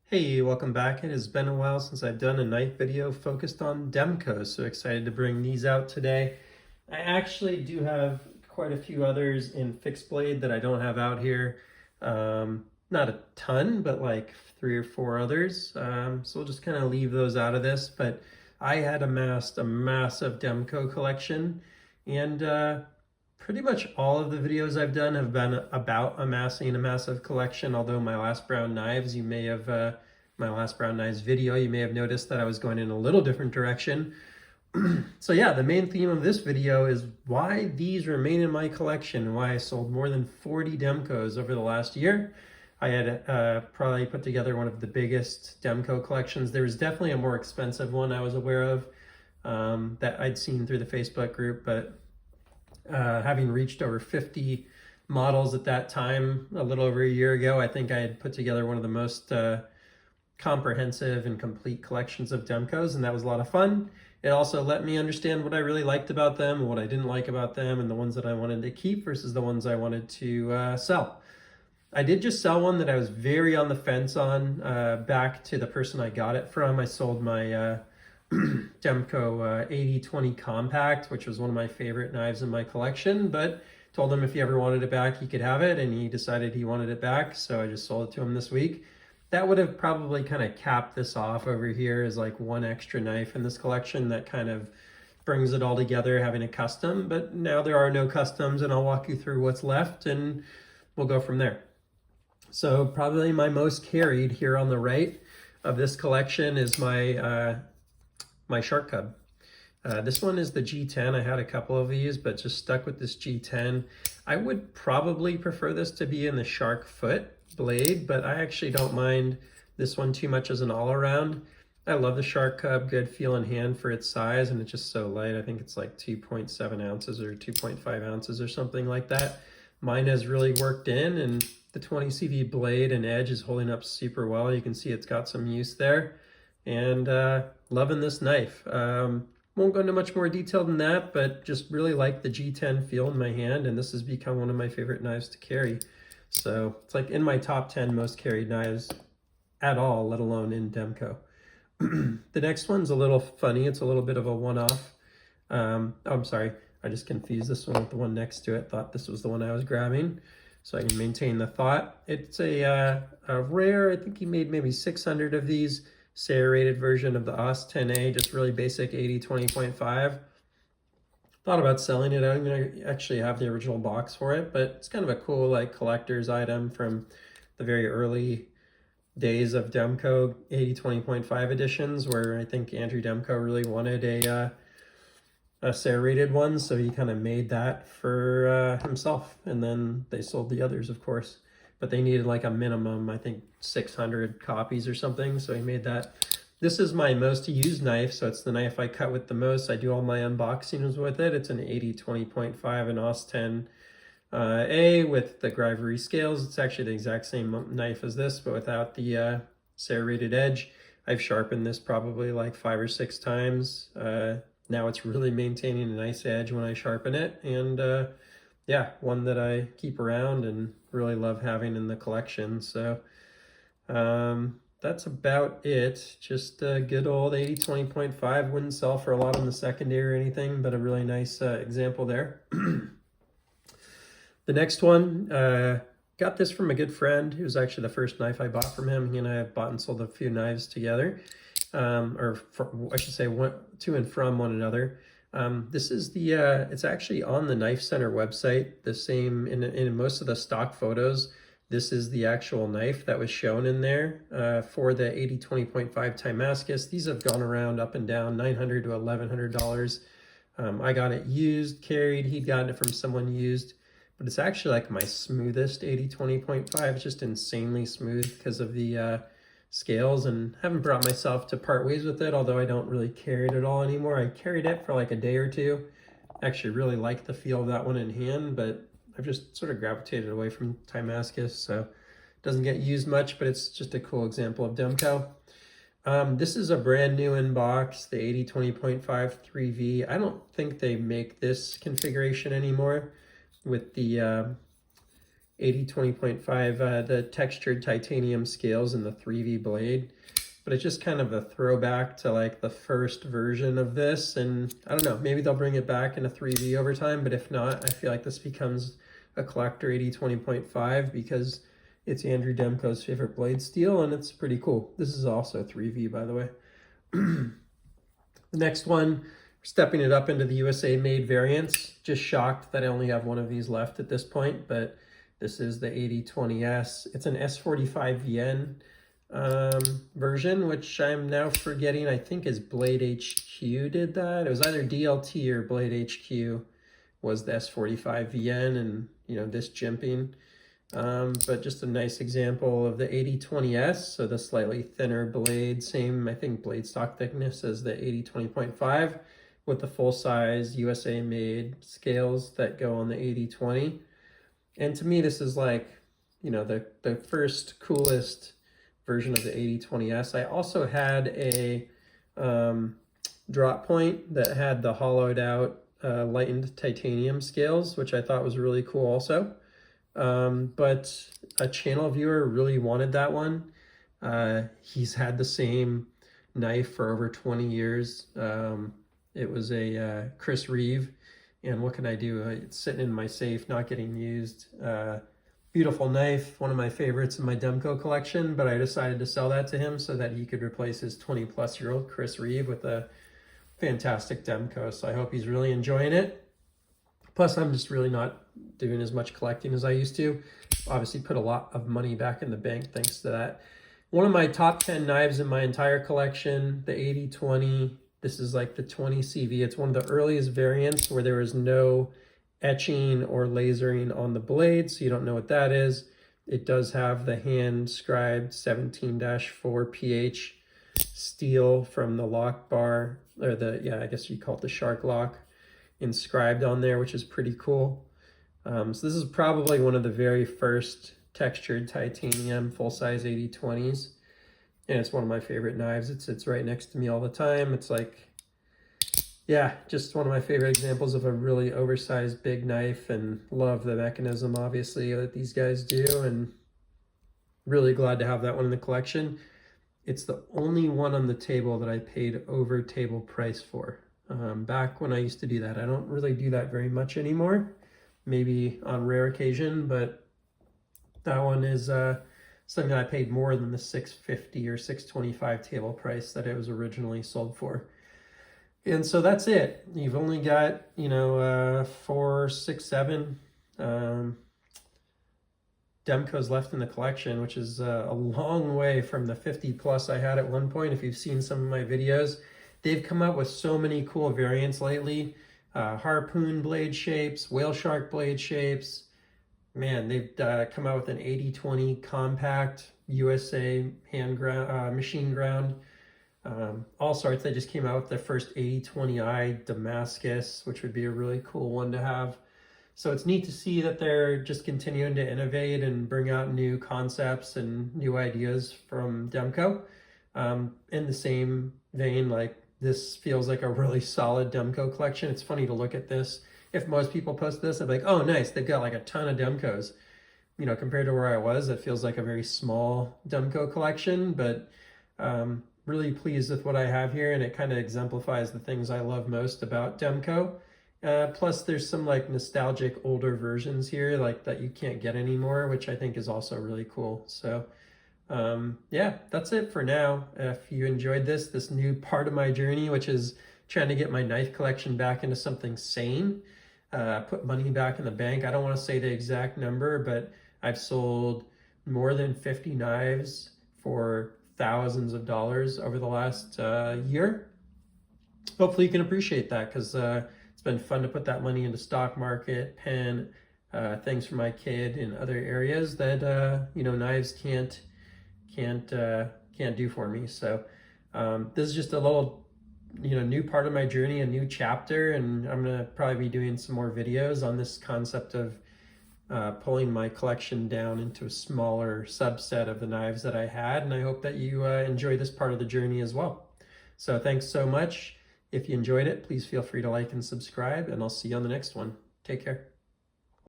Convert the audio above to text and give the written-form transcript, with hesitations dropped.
Hey, welcome back. It has been a while since I've done a knife video focused on Demko, so excited to bring these out today. I actually do have quite a few others in fixed blade that I don't have out here. Not a ton, but like 3 or 4 others. So we'll just kind of leave those out of this, but I had amassed a massive Demko collection, and pretty much all of the videos I've done have been about amassing a massive collection, although my last brown knives, my last brown knives video, you may have noticed that I was going in a little different direction. So yeah, the main theme of this video is why these remain in my collection and why I sold more than 40 Demkos over the last year. I had probably put together one of the biggest Demko collections. There was definitely a more expensive one I was aware of that I'd seen through the Facebook group, but having reached over 50 models at that time, a little over a year ago, I think I had put together one of the most comprehensive and complete collections of Demkos, and that was a lot of fun. It also let me understand what I really liked about them and what I didn't like about them, and the ones that I wanted to keep versus the ones I wanted to sell. I did just sell one that I was very on the fence on back to the person I got it from. I sold my Demko 8020 Compact, which was one of my favorite knives in my collection, but told him if he ever wanted it back, he could have it, and he decided he wanted it back, so I just sold it to him this week. That would have probably kind of capped this off over here as like one extra knife in this collection that kind of brings it all together, having a custom, but now there are no customs, and I'll walk you through what's left and we'll go from there. So probably my most carried here on the right of this collection is my Shark Cub. This one is the G10. I had a couple of these, but just stuck with this G10. I would probably prefer this to be in the Shark Foot blade, but I actually don't mind this one too much as an all-around. I love the Shark Cub, good feel in hand for its size, and it's just so light. I think it's like 2.7 ounces or 2.5 ounces or something like that. Mine has really worked in, and the 20 CV blade and edge is holding up super well. You can see it's got some use there, and loving this knife. Won't go into much more detail than that, but just really like the G10 feel in my hand, and this has become one of my favorite knives to carry. So it's like in my top 10 most carried knives at all, let alone in Demko. The next one's a little funny. It's a little bit of a one-off. Oh, I'm sorry. I just confused this one with the one next to it. Thought this was the one I was grabbing, so I can maintain the thought. It's a rare, I think he made maybe 600 of these, serrated version of the AUS 10A, just really basic 80-20.5. Thought about selling it. I don't even actually have the original box for it, but it's kind of a cool like collector's item from the very early days of Demko 80-20.5 editions, where I think Andrew Demko really wanted a serrated one, so he kind of made that for himself, and then they sold the others, of course. But they needed like a minimum, I think 600 copies or something, so he made that. This is my most used knife, so it's the knife I cut with the most. I do all my unboxings with it. It's an 80-20.5 and AUS 10A with the Grivery scales. It's actually the exact same knife as this, but without the serrated edge. I've sharpened this probably like 5 or 6 times. Now it's really maintaining a nice edge when I sharpen it, and yeah, one that I keep around and really love having in the collection. So that's about it. Just a good old 80-20.5. Wouldn't sell for a lot on the secondary or anything, but a really nice example there. The next one, got this from a good friend. It was actually the first knife I bought from him. He and I have bought and sold a few knives together, I should say to and from one another. This is the, it's actually on the Knife Center website, the same in most of the stock photos. This is the actual knife that was shown in there for the 80-20.5 Timascus. These have gone around up and down, $900 to $1,100. I got it used, carried. He'd gotten it from someone used, but it's actually like my smoothest 80-20.5. It's just insanely smooth because of the scales, and haven't brought myself to part ways with it, although I don't really carry it at all anymore. I carried it for like a day or two. Actually really like the feel of that one in hand, but I've just sort of gravitated away from Timascus, so it doesn't get used much, but it's just a cool example of Demko. This is a brand new in box, the 80-20.5 3V. I don't think they make this configuration anymore with the 80-20.5, the textured titanium scales in the 3V blade. But it's just kind of a throwback to like the first version of this. And I don't know, maybe they'll bring it back in a 3V over time. But if not, I feel like this becomes a collector 80-20.5 because it's Andrew Demko's favorite blade steel, and it's pretty cool. This is also 3V, by the way. The next one, stepping it up into the USA made variants. Just shocked that I only have one of these left at this point, but this is the 80-20S. It's an S45VN version, which I'm now forgetting. I think is Blade HQ did that. It was either DLT or Blade HQ was the S45VN, and this jimping. But just a nice example of the 80-20S, so the slightly thinner blade, same I think blade stock thickness as the 80-20.5, with the full size USA made scales that go on the 80-20. And to me, this is like the first coolest version of the 80-20S. I also had a drop point that had the hollowed out lightened titanium scales, which I thought was really cool also. But a channel viewer really wanted that one. He's had the same knife for over 20 years. It was a Chris Reeve, and what can I do? It's sitting in my safe, not getting used. Beautiful knife, one of my favorites in my Demko collection, but I decided to sell that to him so that he could replace his 20-plus-year-old Chris Reeve with a fantastic Demko. So I hope he's really enjoying it. Plus, I'm just really not doing as much collecting as I used to. Obviously put a lot of money back in the bank thanks to that. One of my top 10 knives in my entire collection, the 80-20. This is like the 20 CV. It's one of the earliest variants where there is no etching or lasering on the blade, so you don't know what that is. It does have the hand-scribed 17-4 pH steel from the lock bar, or I guess you call it the shark lock, inscribed on there, which is pretty cool. So this is probably one of the very first textured titanium full-size 80-20s, and it's one of my favorite knives. It sits right next to me all the time. It's like, yeah, just one of my favorite examples of a really oversized big knife, and love the mechanism, obviously, that these guys do, and really glad to have that one in the collection. It's the only one on the table that I paid over table price for. Back when I used to do that. I don't really do that very much anymore, maybe on rare occasion, but that one is something I paid more than the $650 or $625 table price that it was originally sold for. And so that's it. You've only got, 4, 6, 7 Demkos left in the collection, which is a long way from the 50 plus I had at one point. If you've seen some of my videos, they've come out with so many cool variants lately. Harpoon blade shapes, whale shark blade shapes. Man, they've come out with an 80-20 compact USA machine ground. All sorts. They just came out with the first 80-20i Damascus, which would be a really cool one to have. So it's neat to see that they're just continuing to innovate and bring out new concepts and new ideas from Demko. In the same vein, like, this feels like a really solid Demko collection. It's funny to look at this. If most people post this, I'd be like, oh, nice, they've got like a ton of Demkos. Compared to where I was, it feels like a very small Demko collection, but really pleased with what I have here, and it kind of exemplifies the things I love most about Demko. Plus, there's some like nostalgic older versions here, like that you can't get anymore, which I think is also really cool. So yeah, that's it for now. If you enjoyed this new part of my journey, which is trying to get my knife collection back into something sane, put money back in the bank. I don't want to say the exact number, but I've sold more than 50 knives for thousands of dollars over the last year. Hopefully you can appreciate that, because it's been fun to put that money into stock market, pen, things for my kid in other areas that knives can't do for me. So this is just a little new part of my journey, a new chapter, and I'm gonna probably be doing some more videos on this concept of pulling my collection down into a smaller subset of the knives that I had, and I hope that you enjoy this part of the journey as well. So thanks so much. If you enjoyed it, please feel free to like and subscribe, and I'll see you on the next one. Take care.